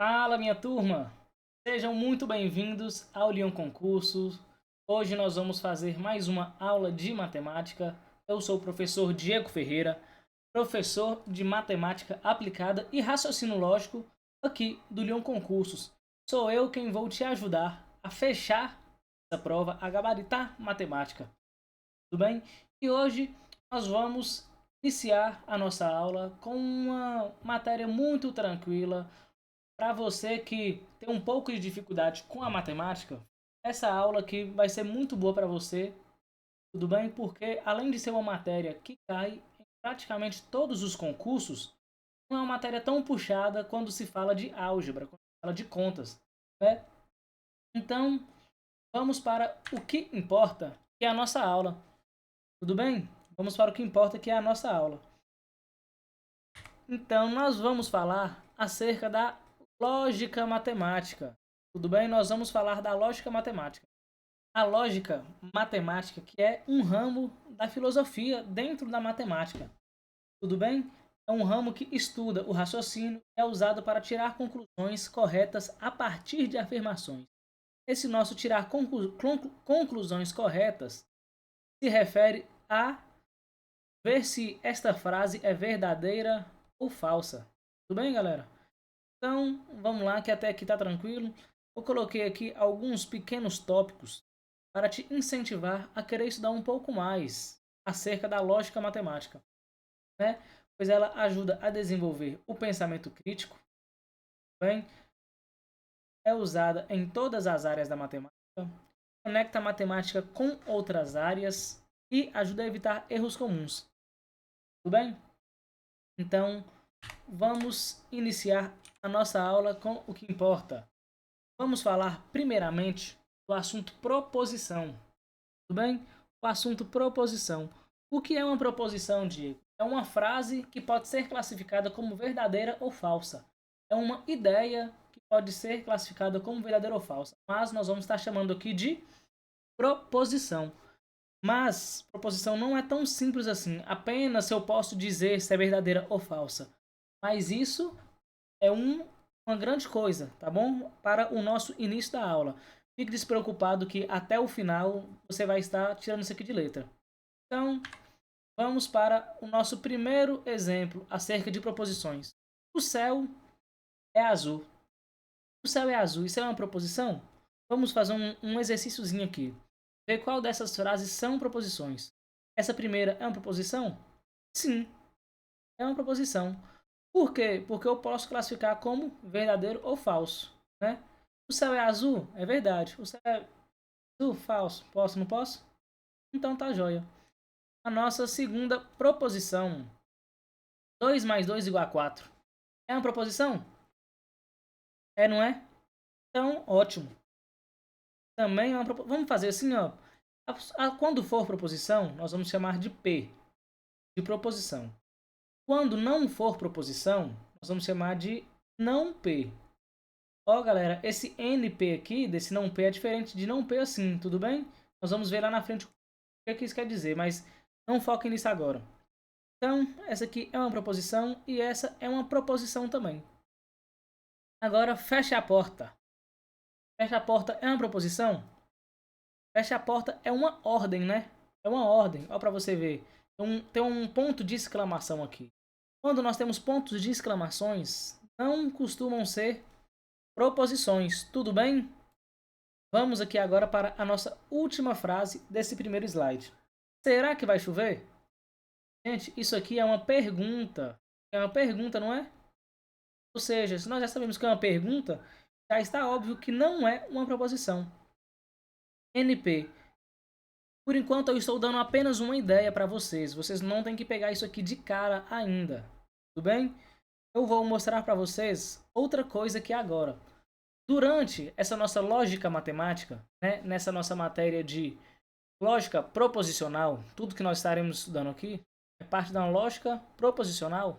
Fala, minha turma! Sejam muito bem-vindos ao Leon Concursos. Hoje nós vamos fazer mais uma aula de matemática. Eu sou o professor Diego Ferreira, professor de matemática aplicada e raciocínio lógico aqui do Leon Concursos. Sou eu quem vou te ajudar a fechar essa prova, a gabaritar matemática. Tudo bem? E hoje nós vamos iniciar a nossa aula com uma matéria muito tranquila. Para você que tem um pouco de dificuldade com a matemática, essa aula aqui vai ser muito boa para você, tudo bem? Porque além de ser uma matéria que cai em praticamente todos os concursos, não é uma matéria tão puxada quando se fala de álgebra, quando se fala de contas, né? Então, vamos para o que importa, que é a nossa aula. Tudo bem? Vamos para o que importa, que é a nossa aula. Então, nós vamos falar acerca da lógica matemática. Tudo bem? Nós vamos falar da lógica matemática. A lógica matemática, que é um ramo da filosofia dentro da matemática. Tudo bem? É um ramo que estuda o raciocínio e é usado para tirar conclusões corretas a partir de afirmações. Esse nosso tirar conclusões corretas se refere a ver se esta frase é verdadeira ou falsa. Tudo bem, galera? Então, vamos lá, que até aqui tá tranquilo. Eu coloquei aqui alguns pequenos tópicos para te incentivar a querer estudar um pouco mais acerca da lógica matemática, né? Pois ela ajuda a desenvolver o pensamento crítico, bem? É usada em todas as áreas da matemática, conecta a matemática com outras áreas e ajuda a evitar erros comuns. Tudo bem? Então, vamos iniciar a nossa aula com o que importa. Vamos falar primeiramente do assunto proposição. Tudo bem? O assunto proposição. O que é uma proposição, Diego? É uma frase que pode ser classificada como verdadeira ou falsa. É uma ideia que pode ser classificada como verdadeira ou falsa. Mas nós vamos estar chamando aqui de proposição. Mas proposição não é tão simples assim. Apenas eu posso dizer se é verdadeira ou falsa. Mas isso é uma grande coisa, tá bom? Para o nosso início da aula. Fique despreocupado que até o final você vai estar tirando isso aqui de letra. Então, vamos para o nosso primeiro exemplo acerca de proposições. O céu é azul. O céu é azul. Isso é uma proposição? Vamos fazer um exercíciozinho aqui. Ver qual dessas frases são proposições. Essa primeira é uma proposição? Sim, é uma proposição. Por quê? Porque eu posso classificar como verdadeiro ou falso, né? O céu é azul? É verdade. O céu é azul? Falso. Posso, não posso? Então tá joia. A nossa segunda proposição. 2 mais 2 igual a 4. É uma proposição? É, não é? Então, ótimo. Também é uma proposição. Vamos fazer assim, ó. Quando for proposição, nós vamos chamar de P, de proposição. Quando não for proposição, nós vamos chamar de não P. Ó, galera, esse NP aqui, desse não P, é diferente de não P assim, tudo bem? Nós vamos ver lá na frente o que isso quer dizer, mas não foquem nisso agora. Então, essa aqui é uma proposição e essa é uma proposição também. Agora, feche a porta. Feche a porta é uma proposição? Feche a porta é uma ordem, né? É uma ordem, ó, para você ver. Tem um ponto de exclamação aqui. Quando nós temos pontos de exclamações, não costumam ser proposições, tudo bem? Vamos aqui agora para a nossa última frase desse primeiro slide. Será que vai chover? Gente, isso aqui é uma pergunta. É uma pergunta, não é? Ou seja, se nós já sabemos que é uma pergunta, já está óbvio que não é uma proposição. NP. Por enquanto eu estou dando apenas uma ideia para vocês. Vocês não têm que pegar isso aqui de cara ainda. Tudo bem? Eu vou mostrar para vocês outra coisa aqui agora. Durante essa nossa lógica matemática, né, nessa nossa matéria de lógica proposicional, tudo que nós estaremos estudando aqui é parte da lógica proposicional.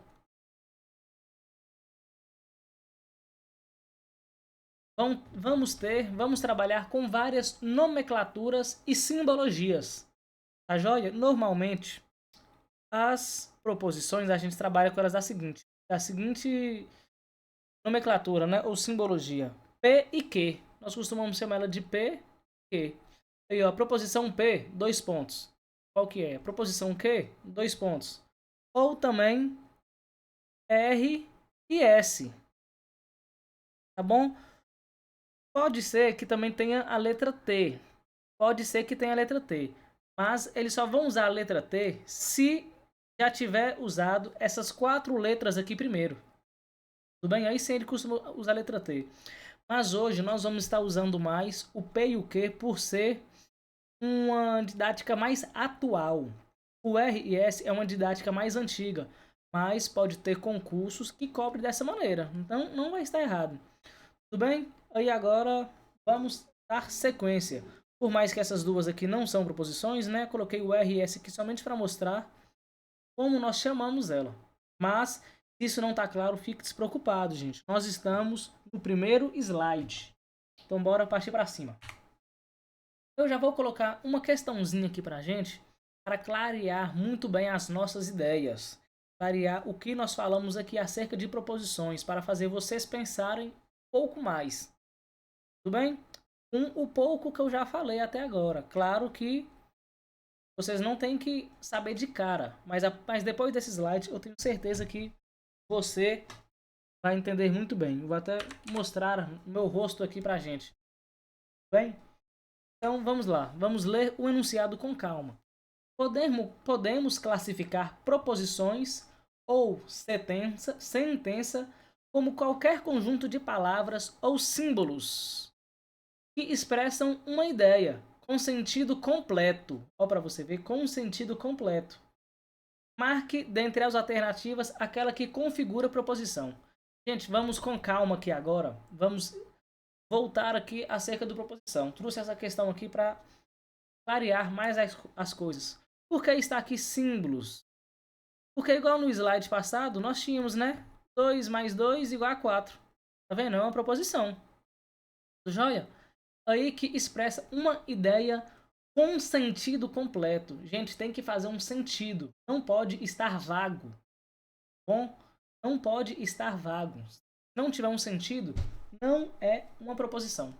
Vamos trabalhar com várias nomenclaturas e simbologias. Tá joia? Normalmente, as proposições a gente trabalha com elas da seguinte nomenclatura, né? Ou simbologia. P e Q. Nós costumamos chamar ela de P e Q. Aí, ó, proposição P, 2 pontos. Qual que é? Proposição Q, 2 pontos. Ou também R e S. Tá bom? Pode ser que também tenha a letra T. Pode ser que tenha a letra T. Mas eles só vão usar a letra T se já tiver usado essas 4 letras aqui primeiro. Tudo bem? Aí sim ele costuma usar a letra T. Mas hoje nós vamos estar usando mais o P e o Q por ser uma didática mais atual. O R e S é uma didática mais antiga, mas pode ter concursos que cobrem dessa maneira. Então não vai estar errado. Tudo bem? Aí agora vamos dar sequência. Por mais que essas duas aqui não são proposições, né? Coloquei o R e S aqui somente para mostrar como nós chamamos ela. Mas, se isso não está claro, fique despreocupado, gente. Nós estamos no primeiro slide. Então, bora partir para cima. Eu já vou colocar uma questãozinha aqui para a gente, para clarear muito bem as nossas ideias. Clarear o que nós falamos aqui acerca de proposições, para fazer vocês pensarem um pouco mais. Tudo bem? O pouco que eu já falei até agora. Claro que vocês não têm que saber de cara, mas depois desse slide eu tenho certeza que você vai entender muito bem. Eu vou até mostrar o meu rosto aqui pra gente. Bem? Então vamos lá, vamos ler o enunciado com calma. Podemos classificar proposições ou sentença como qualquer conjunto de palavras ou símbolos que expressam uma ideia com sentido completo. Ó, para você ver, com sentido completo. Marque dentre as alternativas aquela que configura a proposição. Gente, vamos com calma aqui agora. Vamos voltar aqui acerca da proposição. Trouxe essa questão aqui para clarear mais as coisas. Por que está aqui símbolos? Porque igual no slide passado, nós tínhamos, né? 2 mais 2 igual a 4. Tá vendo? É uma proposição. Joia? Aí que expressa uma ideia com sentido completo. Gente, tem que fazer um sentido. Não pode estar vago. Bom? Não pode estar vago. Se não tiver um sentido, não é uma proposição.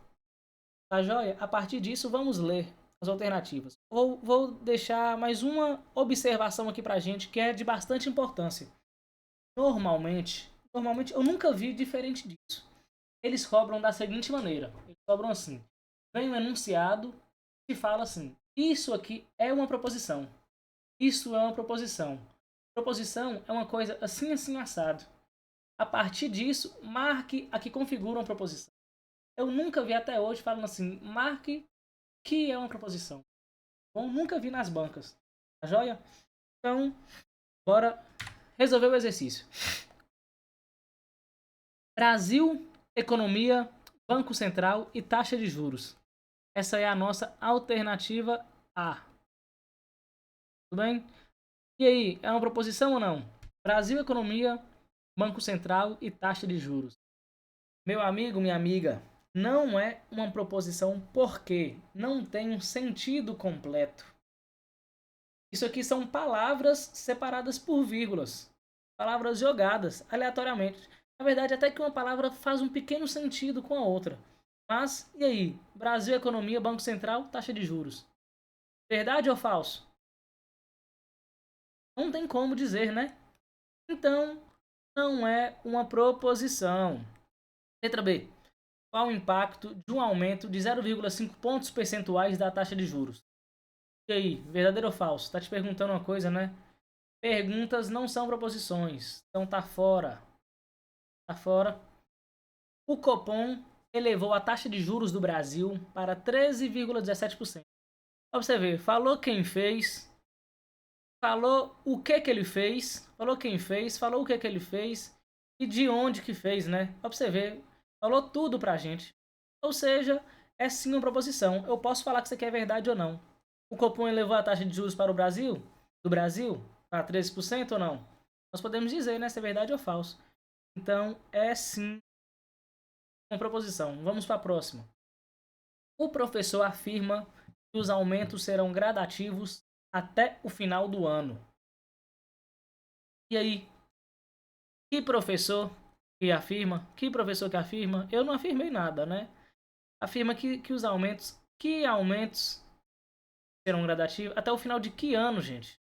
Tá joia? A partir disso, vamos ler as alternativas. Vou deixar mais uma observação aqui pra gente que é de bastante importância. Normalmente eu nunca vi diferente disso. Eles cobram da seguinte maneira. Eles cobram assim. Vem um enunciado e fala assim. Isso aqui é uma proposição. Isso é uma proposição. Proposição é uma coisa assim, assim, assado. A partir disso, marque a que configura uma proposição. Eu nunca vi até hoje falando assim, marque que é uma proposição. Bom, nunca vi nas bancas. Tá joia? Então, bora resolver o exercício. Brasil, economia, Banco Central e taxa de juros. Essa é a nossa alternativa A. Tudo bem? E aí, é uma proposição ou não? Brasil, economia, Banco Central e taxa de juros. Meu amigo, minha amiga, não é uma proposição porque não tem um sentido completo. Isso aqui são palavras separadas por vírgulas. Palavras jogadas aleatoriamente. Na verdade, até que uma palavra faz um pequeno sentido com a outra. Mas, e aí? Brasil, economia, Banco Central, taxa de juros. Verdade ou falso? Não tem como dizer, né? Então, não é uma proposição. Letra B. Qual o impacto de um aumento de 0,5 pontos percentuais da taxa de juros? E aí, verdadeiro ou falso? Tá te perguntando uma coisa, né? Perguntas não são proposições. Então tá fora. Tá fora. O Copom elevou a taxa de juros do Brasil para 13,17%. Pra você ver, falou quem fez, falou o que ele fez, falou quem fez, falou o que ele fez e de onde que fez, né? Pra você ver, falou tudo pra gente. Ou seja, é sim uma proposição. Eu posso falar que isso aqui é verdade ou não. O Copom elevou a taxa de juros para o Brasil? Do Brasil? Para 13% ou não? Nós podemos dizer, né, se é verdade ou falso. Então, é sim uma proposição. Vamos para a próxima. O professor afirma que os aumentos serão gradativos até o final do ano. E aí? Que professor que afirma? Que professor que afirma? Eu não afirmei nada, né? Afirma que os aumentos... Que aumentos serão gradativos? Até o final de que ano, gente?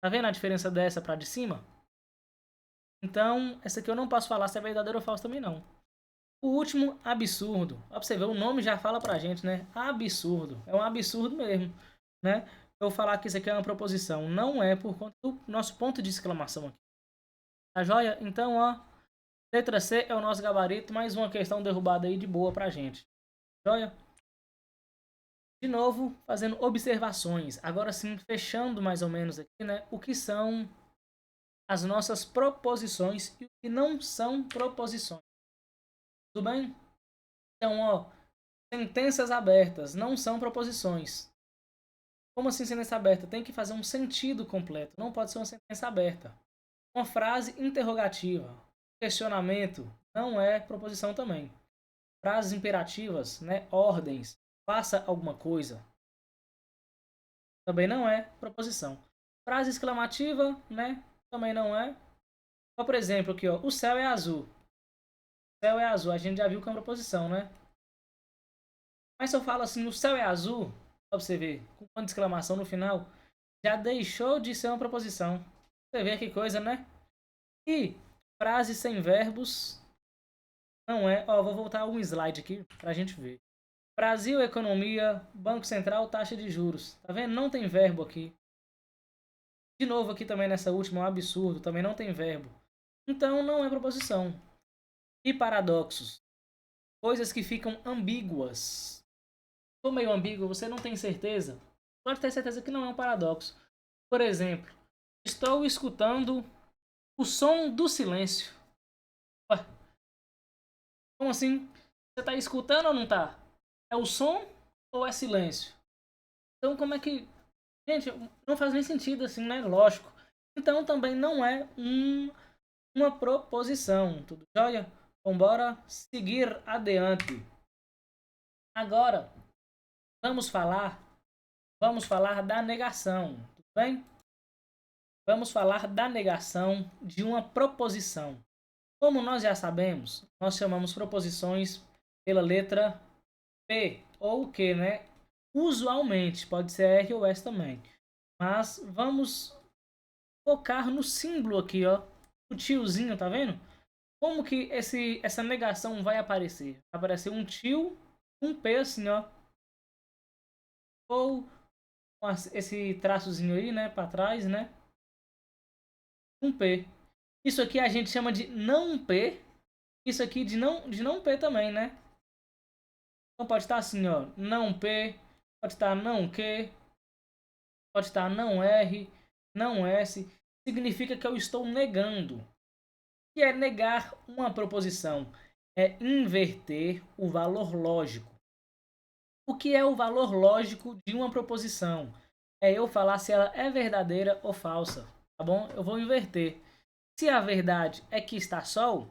Tá vendo a diferença dessa pra de cima? Então, essa aqui eu não posso falar se é verdadeiro ou falso também não. O último, absurdo. Ó, pra você ver, o nome já fala pra gente, né? Absurdo. É um absurdo mesmo, né? Eu falar que isso aqui é uma proposição. Não é por conta do nosso ponto de exclamação aqui. Tá joia? Então, ó, letra C é o nosso gabarito. Mais uma questão derrubada aí de boa pra gente. Joia? De novo, fazendo observações. Agora sim, fechando mais ou menos aqui, né? O que são as nossas proposições e o que não são proposições. Tudo bem? Então, ó, sentenças abertas não são proposições. Como assim sentença aberta? Tem que fazer um sentido completo. Não pode ser uma sentença aberta. Uma frase interrogativa, questionamento, não é proposição também. Frases imperativas, né? Ordens, faça alguma coisa, também não é proposição. Frase exclamativa, né? Também não é. Por exemplo, aqui, ó, o céu é azul. O céu é azul, a gente já viu que é uma proposição, né? Mas se eu falo assim, o céu é azul, pra você ver, com ponto de exclamação no final, já deixou de ser uma proposição. Você vê que coisa, né? E frase sem verbos não é. Ó, vou voltar um slide aqui pra gente ver. Brasil, economia, Banco Central, taxa de juros. Tá vendo? Não tem verbo aqui. De novo aqui também nessa última, um absurdo, também não tem verbo. Então não é proposição. E paradoxos? Coisas que ficam ambíguas. Ficou meio ambíguo, você não tem certeza? Pode ter certeza que não é um paradoxo. Por exemplo, estou escutando o som do silêncio. Ué, como assim? Você está escutando ou não está? É o som ou é silêncio? Então como é que... Gente, não faz nem sentido assim, né? Lógico. Então também não é uma proposição. Tudo jóia? Então bora seguir adiante. Agora vamos falar da negação, tudo bem? Vamos falar da negação de uma proposição. Como nós já sabemos, nós chamamos proposições pela letra P ou Q, né? Usualmente, pode ser R ou S também. Mas vamos focar no símbolo aqui, ó. O tiozinho, tá vendo? Como que essa negação vai aparecer? Vai aparecer um tio, um P assim, ó. Ou esse traçozinho aí, né, para trás, né? Um P. Isso aqui a gente chama de não P. Isso aqui de não P também, né? Então pode estar assim, ó, não P, pode estar não Q, pode estar não R, não S. Significa que eu estou negando. O que é negar uma proposição? É inverter o valor lógico. O que é o valor lógico de uma proposição? É eu falar se ela é verdadeira ou falsa, tá bom? Eu vou inverter. Se a verdade é que está sol,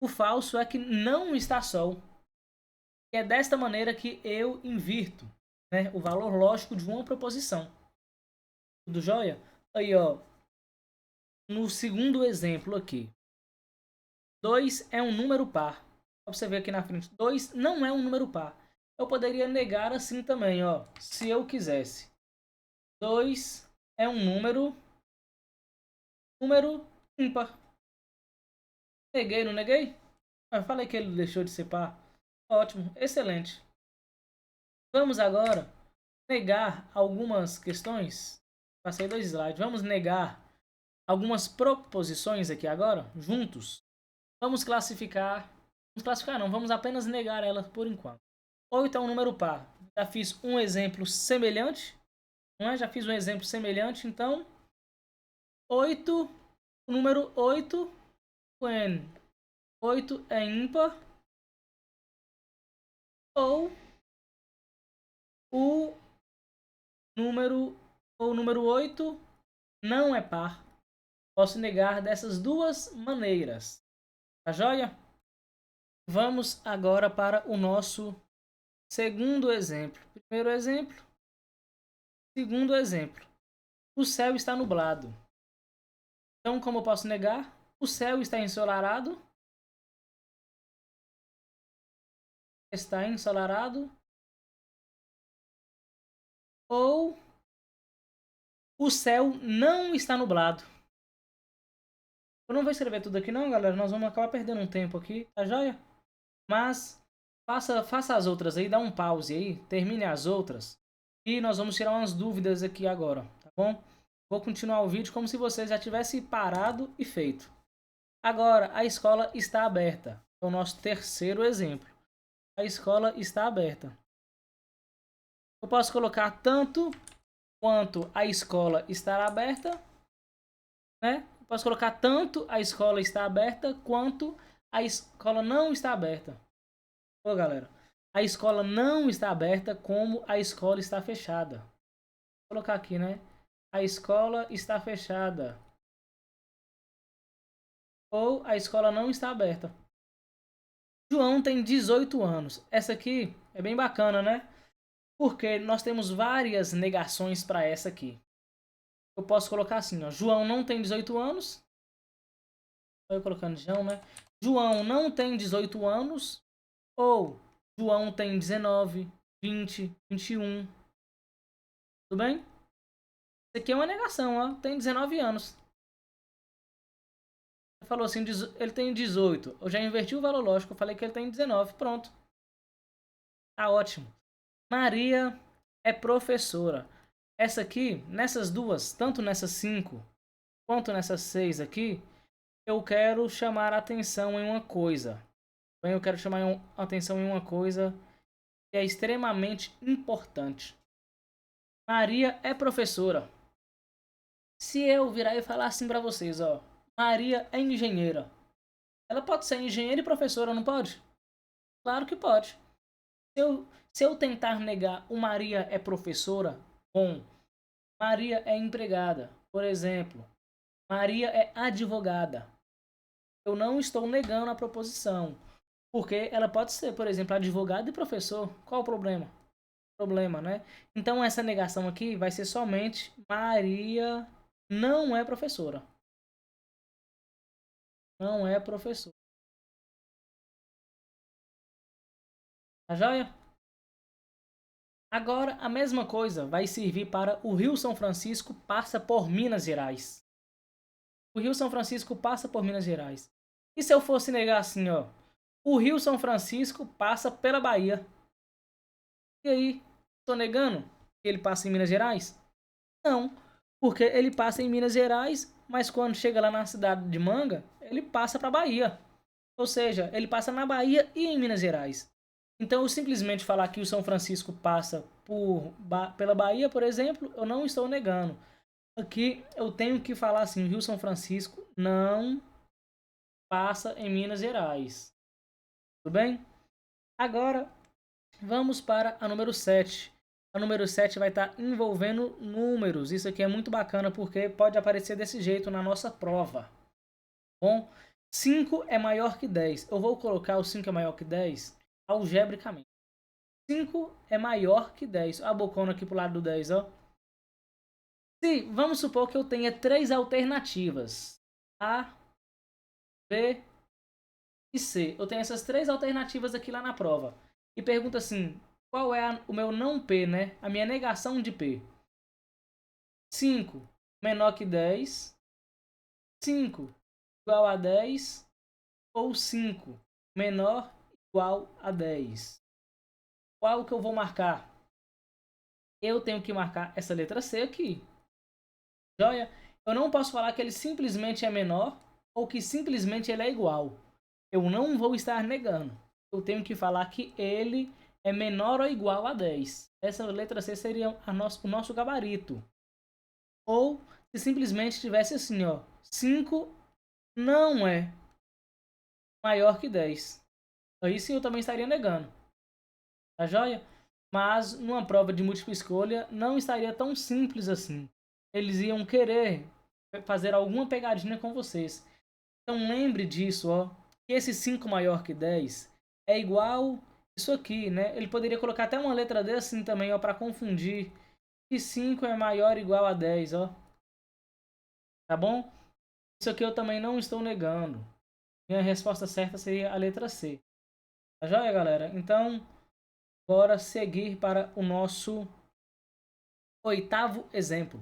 o falso é que não está sol. E é desta maneira que eu invirto, né, o valor lógico de uma proposição. Tudo jóia? Aí, ó, no segundo exemplo aqui. 2 é um número par. Você vê aqui na frente, 2 não é um número par. Eu poderia negar assim também, ó, se eu quisesse. 2 é um número ímpar. Neguei, não neguei? Eu falei que ele deixou de ser par. Ótimo, excelente. Vamos agora negar algumas questões. Passei 2 slides. Vamos negar algumas proposições aqui agora, juntos. Vamos classificar. Vamos classificar não, vamos apenas negar elas por enquanto. Ou então número par. Já fiz um exemplo semelhante. Não é? Já fiz um exemplo semelhante, então 8, o número 8 com N. 8 é ímpar. Ou o número 8 não é par. Posso negar dessas duas maneiras. Tá joia? Vamos agora para o nosso segundo exemplo. Primeiro exemplo. Segundo exemplo. O céu está nublado. Então, como eu posso negar? O céu está ensolarado. está ensolarado ou o céu não está nublado. Eu não vou escrever tudo aqui não, galera. Nós vamos acabar perdendo um tempo aqui, tá joia? Mas faça as outras aí, dá um pause aí, termine as outras. E nós vamos tirar umas dúvidas aqui agora, tá bom? Vou continuar o vídeo como se você já tivesse parado e feito. Agora, a escola está aberta. É o nosso terceiro exemplo. A escola está aberta. Eu posso colocar tanto quanto a escola estará aberta, né? Eu posso colocar tanto a escola está aberta quanto a escola não está aberta. Ô, galera, a escola não está aberta como a escola está fechada. Vou colocar aqui, né? A escola está fechada. Ou a escola não está aberta. João tem 18 anos. Essa aqui é bem bacana, né? Porque nós temos várias negações para essa aqui. Eu posso colocar assim, ó. João não tem 18 anos. Eu colocando João, né? João não tem 18 anos. Ou João tem 19, 20, 21. Tudo bem? Isso aqui é uma negação, ó. Tem 19 anos. Você falou assim, ele tem 18. Eu já inverti o valor lógico. Eu falei que ele tem 19. Pronto. Tá ótimo. Maria é professora. Essa aqui, nessas duas, tanto nessas 5 quanto nessas 6 aqui, eu quero chamar a atenção em uma coisa. Eu quero chamar a atenção em uma coisa que é extremamente importante. Maria é professora. Se eu virar e falar assim pra vocês, ó, Maria é engenheira. Ela pode ser engenheira e professora, não pode? Claro que pode. Se eu tentar negar o Maria é professora com Maria é empregada, por exemplo, Maria é advogada, eu não estou negando a proposição, porque ela pode ser, por exemplo, advogada e professor. Qual o problema? Problema, né? Então essa negação aqui vai ser somente Maria não é professora. Não é professora. Tá joia? Agora a mesma coisa vai servir para o Rio São Francisco passa por Minas Gerais. O Rio São Francisco passa por Minas Gerais. E se eu fosse negar assim, ó, o Rio São Francisco passa pela Bahia. E aí, tô negando que ele passa em Minas Gerais? Não, porque ele passa em Minas Gerais, mas quando chega lá na cidade de Manga, ele passa para Bahia. Ou seja, ele passa na Bahia e em Minas Gerais. Então, eu simplesmente falar que o São Francisco passa pela Bahia, por exemplo, eu não estou negando. Aqui eu tenho que falar assim, o Rio São Francisco não passa em Minas Gerais. Tudo bem? Agora, vamos para a número 7. A número 7 vai estar envolvendo números. Isso aqui é muito bacana porque pode aparecer desse jeito na nossa prova. Bom, 5 é maior que 10. Eu vou colocar o 5 é maior que 10 algebricamente. 5 é maior que 10. A bocona aqui pro lado do 10, ó. Se, vamos supor que eu tenha 3 alternativas. A, B e C. Eu tenho essas 3 alternativas aqui lá na prova. E pergunta assim, qual é o meu não P, né? A minha negação de P. 5 menor que 10. 5 igual a 10. Ou 5 menor igual a 10. Qual que eu vou marcar? Eu tenho que marcar essa letra C aqui. Joia? Eu não posso falar que ele simplesmente é menor ou que simplesmente ele é igual. Eu não vou estar negando. Eu tenho que falar que ele é menor ou igual a 10. Essa letra C seria o nosso gabarito. Ou se simplesmente tivesse assim, ó, 5 não é maior que 10. Aí sim eu também estaria negando. Tá joia? Mas numa prova de múltipla escolha não estaria tão simples assim. Eles iam querer fazer alguma pegadinha com vocês. Então lembre disso, ó, que esse 5 maior que 10 é igual isso aqui, né? Ele poderia colocar até uma letra D assim também, ó, para confundir. Que 5 é maior ou igual a 10, ó. Tá bom? Isso aqui eu também não estou negando. Minha resposta certa seria a letra C. Tá joia, galera? Então, bora seguir para o nosso 8º exemplo.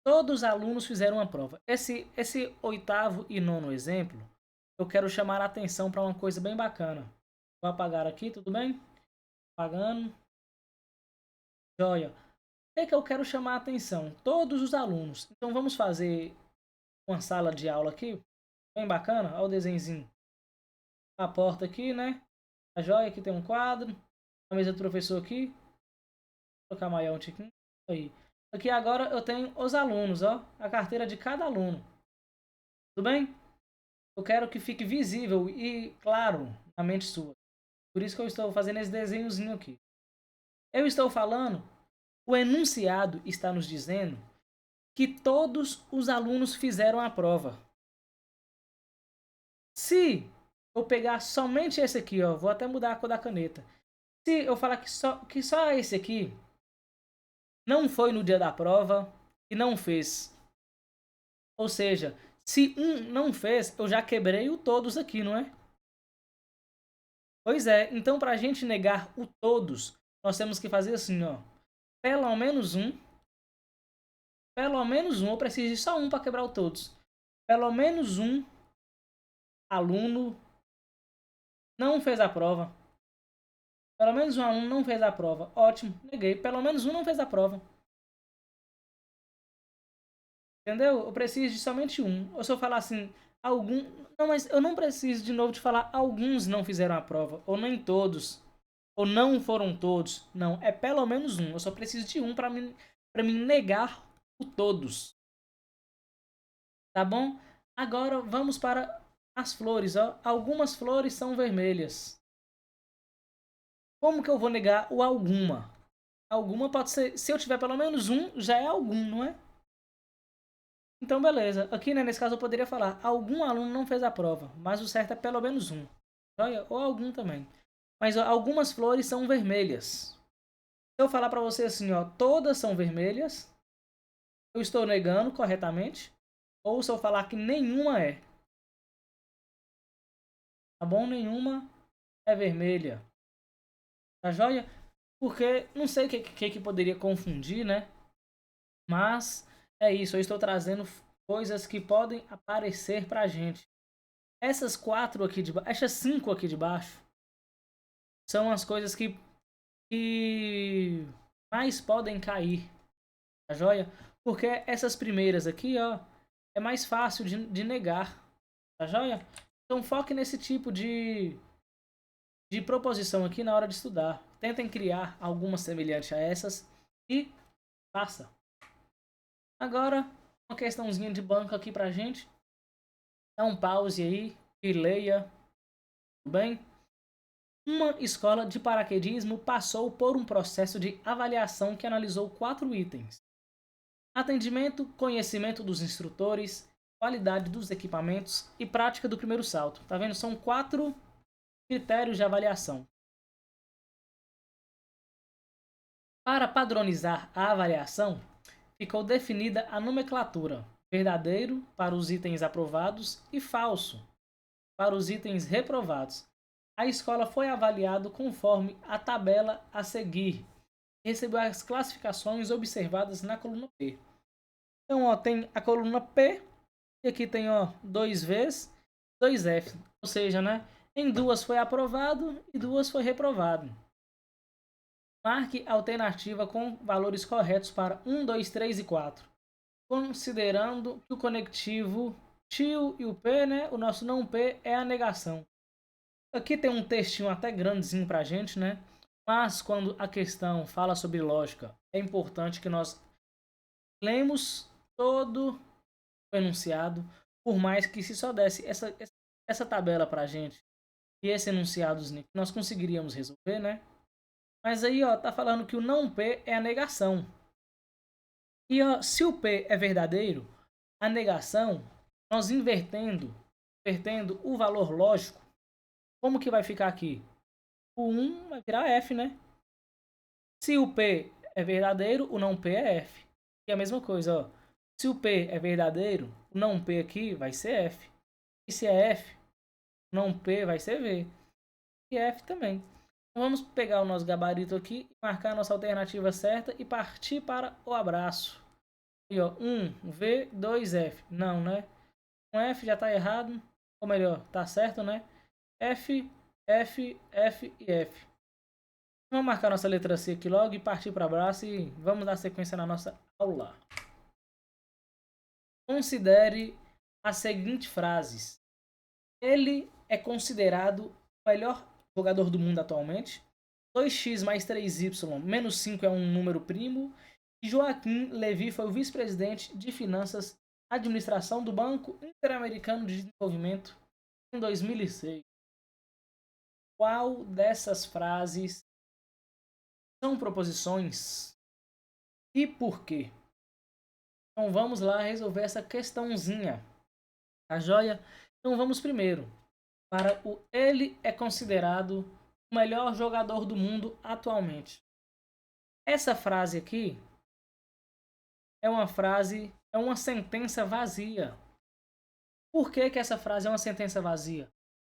Todos os alunos fizeram uma prova. Esse 8º e 9º exemplo, eu quero chamar a atenção para uma coisa bem bacana. Vou apagar aqui, tudo bem? Apagando. Joia. O que eu quero chamar a atenção? Todos os alunos. Então vamos fazer uma sala de aula aqui, bem bacana. Olha o desenhozinho. A porta aqui, né? A joia, aqui tem um quadro. A mesa do professor aqui. Vou colocar maior um tiquinho. Aí. Aqui agora eu tenho os alunos, ó. A carteira de cada aluno. Tudo bem? Eu quero que fique visível e claro na mente sua. Por isso que eu estou fazendo esse desenhozinho aqui. Eu estou falando, o enunciado está nos dizendo que todos os alunos fizeram a prova. Se eu pegar somente esse aqui, ó, vou até mudar a cor da caneta. Se eu falar que só esse aqui não foi no dia da prova e não fez. Ou seja, se um não fez, eu já quebrei o todos aqui, não é? Pois é, então para a gente negar o todos, nós temos que fazer assim, ó. Pelo menos um, eu preciso de só um para quebrar o todos. Pelo menos um aluno não fez a prova. Pelo menos um aluno não fez a prova. Ótimo, neguei. Pelo menos um não fez a prova. Entendeu? Eu preciso de somente um. Ou se eu falar assim, algum. Não, mas eu não preciso de novo de falar alguns não fizeram a prova. Ou nem todos. Ou não foram todos. Não, é pelo menos um. Eu só preciso de um para me negar o todos. Tá bom? Agora vamos para as flores, ó. Algumas flores são vermelhas. Como que eu vou negar o alguma? Alguma pode ser, se eu tiver pelo menos um, já é algum, não é? Então, beleza. Aqui, né, nesse caso, eu poderia falar, algum aluno não fez a prova, mas o certo é pelo menos um. Joia? Ou algum também. Mas ó, algumas flores são vermelhas. Se eu falar para você assim, ó, todas são vermelhas, eu estou negando corretamente. Ou se eu falar que nenhuma é. Tá bom? Nenhuma é vermelha. Tá joia? Porque não sei o que poderia confundir, né? Mas é isso, eu estou trazendo coisas que podem aparecer pra gente. Essas quatro aqui de baixo, essas cinco aqui de baixo, são as coisas que mais podem cair, tá joia? Porque essas primeiras aqui, ó, é mais fácil de negar, tá joia? Então foque nesse tipo de proposição aqui na hora de estudar. Tentem criar alguma semelhante a essas e passa. Agora, uma questãozinha de banco aqui pra gente. Dá um pause aí e leia, tudo bem? Uma escola de paraquedismo passou por um processo de avaliação que analisou 4 itens: atendimento, conhecimento dos instrutores, qualidade dos equipamentos e prática do primeiro salto. Tá vendo? São 4 critérios de avaliação. Para padronizar a avaliação, ficou definida a nomenclatura: verdadeiro para os itens aprovados e falso para os itens reprovados. A escola foi avaliada conforme a tabela a seguir e recebeu as classificações observadas na coluna P. Então, ó, tem a coluna P e aqui tem, ó, 2 Vs, 2 F. Ou seja, né, em 2 foi aprovado e 2 foi reprovado. Marque a alternativa com valores corretos para 1, 2, 3 e 4. Considerando que o conectivo tio e o P, né, o nosso não P é a negação. Aqui tem um textinho até grandezinho pra gente, né? Mas quando a questão fala sobre lógica, é importante que nós lemos todo o enunciado, por mais que se só desse essa tabela pra gente e esse enunciadozinho, nós conseguiríamos resolver, né? Mas aí, ó, tá falando que o não P é a negação. E ó, se o P é verdadeiro, a negação, nós invertendo o valor lógico, como que vai ficar aqui? O 1 vai virar F, né? Se o P é verdadeiro, o não P é F. E a mesma coisa, ó. Se o P é verdadeiro, o não P aqui vai ser F. E se é F, o não P vai ser V. e F também. Então, vamos pegar o nosso gabarito aqui, marcar a nossa alternativa certa e partir para o abraço. Aqui, ó, 1V, 2F. Não, né? Um F já está errado. Ou melhor, tá certo, né? F, F, F e F. Vamos marcar nossa letra C aqui logo e partir para o abraço e vamos dar sequência na nossa aula. Considere as seguintes frases. Ele é considerado o melhor jogador do mundo atualmente. 2x mais 3y menos 5 é um número primo. E Joaquim Levy foi o vice-presidente de finanças e administração do Banco Interamericano de Desenvolvimento em 2006. Qual dessas frases são proposições e por quê? Então vamos lá resolver essa questãozinha. Tá joia? Então vamos primeiro para o ele é considerado o melhor jogador do mundo atualmente. Essa frase aqui é uma sentença vazia. Por que essa frase é uma sentença vazia?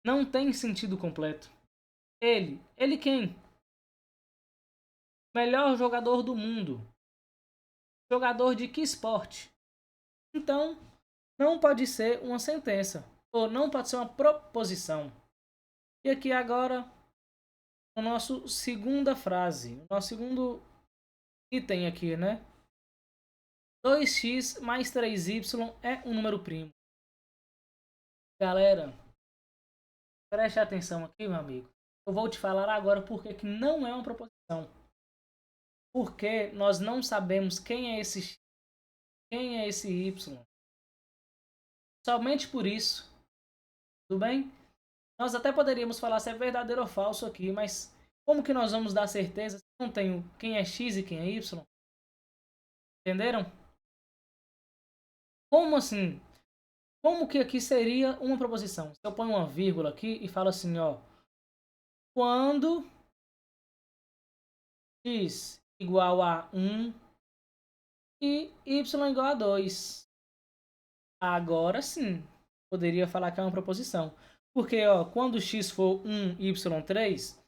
Não tem sentido completo. Ele quem? Melhor jogador do mundo. Jogador de que esporte? Então, não pode ser uma sentença, ou não pode ser uma proposição. E aqui agora, o nosso segunda frase, o nosso segundo item aqui, né? 2x mais 3y é um número primo. Galera, preste atenção aqui, meu amigo. Eu vou te falar agora porque que não é uma proposição. Porque nós não sabemos quem é esse x, quem é esse y. Somente por isso. Tudo bem? Nós até poderíamos falar se é verdadeiro ou falso aqui, mas como que nós vamos dar certeza se não tenho quem é x e quem é y? Entenderam? Como assim? Como que aqui seria uma proposição? Se eu ponho uma vírgula aqui e falo assim, ó. Quando x igual a 1 e y igual a 2. Agora sim, poderia falar que é uma proposição. Porque, ó, quando x for 1 e y 3,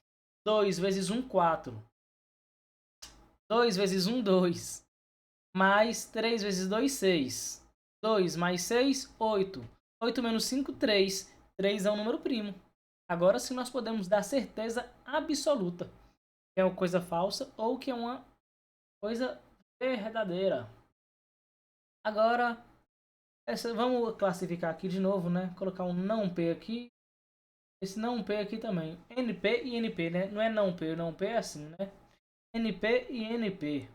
2 vezes 1, 4. 2 vezes 1, 2. Mais 3 vezes 2, 6. 2 mais 6, 8. 8 menos 5, 3. 3 é um número primo. Agora sim nós podemos dar certeza absoluta que é uma coisa falsa ou que é uma coisa verdadeira. Agora, vamos classificar aqui de novo, né? Colocar um não P aqui. Esse não P aqui também. NP e NP, né? Não é não P, não P é assim, né? NP e NP.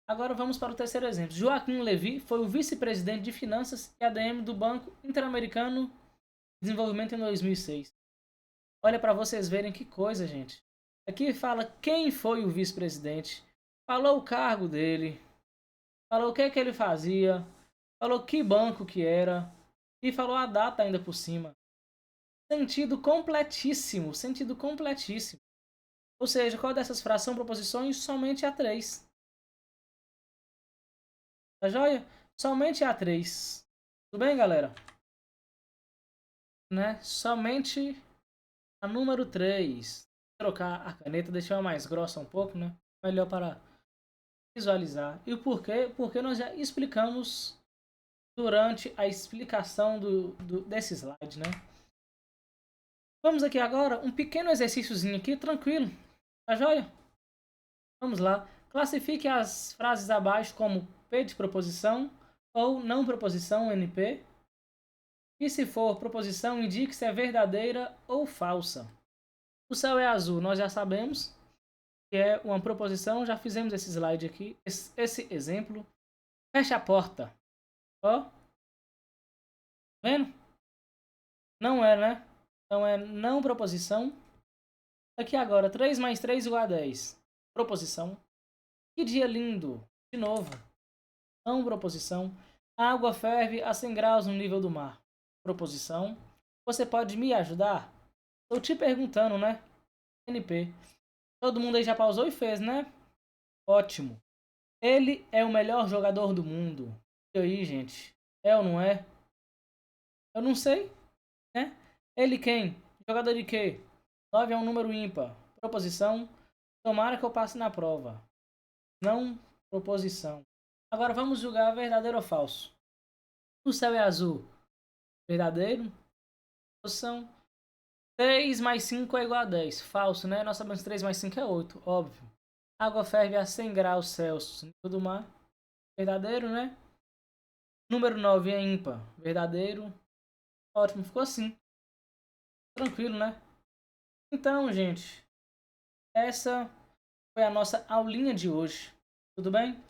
Agora vamos para o terceiro exemplo. Joaquim Levy foi o vice-presidente de finanças e ADM do Banco Interamericano de Desenvolvimento em 2006. Olha para vocês verem que coisa, gente. Aqui fala quem foi o vice-presidente, falou o cargo dele, falou o que ele fazia, falou que banco que era e falou a data ainda por cima. Sentido completíssimo, sentido completíssimo. Ou seja, qual dessas frases são proposições? Somente a 3. Tá joia? Somente a 3. Tudo bem, galera? Né? Somente a número 3. Vou trocar a caneta, deixar ela mais grossa um pouco, né? Melhor para visualizar. E o porquê? Porque nós já explicamos durante a explicação desse slide, né? Vamos aqui agora, um pequeno exercíciozinho aqui, tranquilo. Tá joia? Vamos lá. Classifique as frases abaixo como P de proposição ou não proposição, NP. E se for proposição, indique se é verdadeira ou falsa. O céu é azul, nós já sabemos que é uma proposição, já fizemos esse slide aqui, esse exemplo. Feche a porta. Ó. Vendo? Não é, né? Então é não proposição. Aqui agora, 3 mais 3 igual a 10. Proposição. Que dia lindo. De novo. Não proposição. A água ferve a 100 graus no nível do mar. Proposição. Você pode me ajudar? Estou te perguntando, né? NP. Todo mundo aí já pausou e fez, né? Ótimo. Ele é o melhor jogador do mundo. E aí, gente? É ou não é? Eu não sei, né? Ele quem? Jogador de quê? 9 é um número ímpar. Proposição. Tomara que eu passe na prova. Não proposição. Agora vamos julgar verdadeiro ou falso. O céu é azul. Verdadeiro. Proposição. 3 mais 5 é igual a 10. Falso, né? Nós sabemos que 3 mais 5 é 8, óbvio. Água ferve a 100 graus Celsius. Nível do mar. Verdadeiro, né? Número 9 é ímpar. Verdadeiro. Ótimo, ficou assim. Tranquilo, né? Então, gente, essa foi a nossa aulinha de hoje. Tudo bem?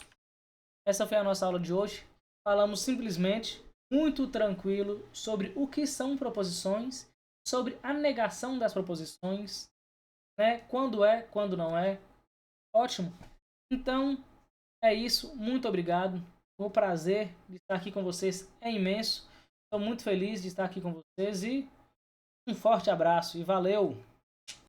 Essa foi a nossa aula de hoje. Falamos simplesmente, muito tranquilo, sobre o que são proposições, sobre a negação das proposições, né? Quando é, quando não é. Ótimo. Então, é isso. Muito obrigado. O prazer de estar aqui com vocês é imenso. Estou muito feliz de estar aqui com vocês e um forte abraço e valeu!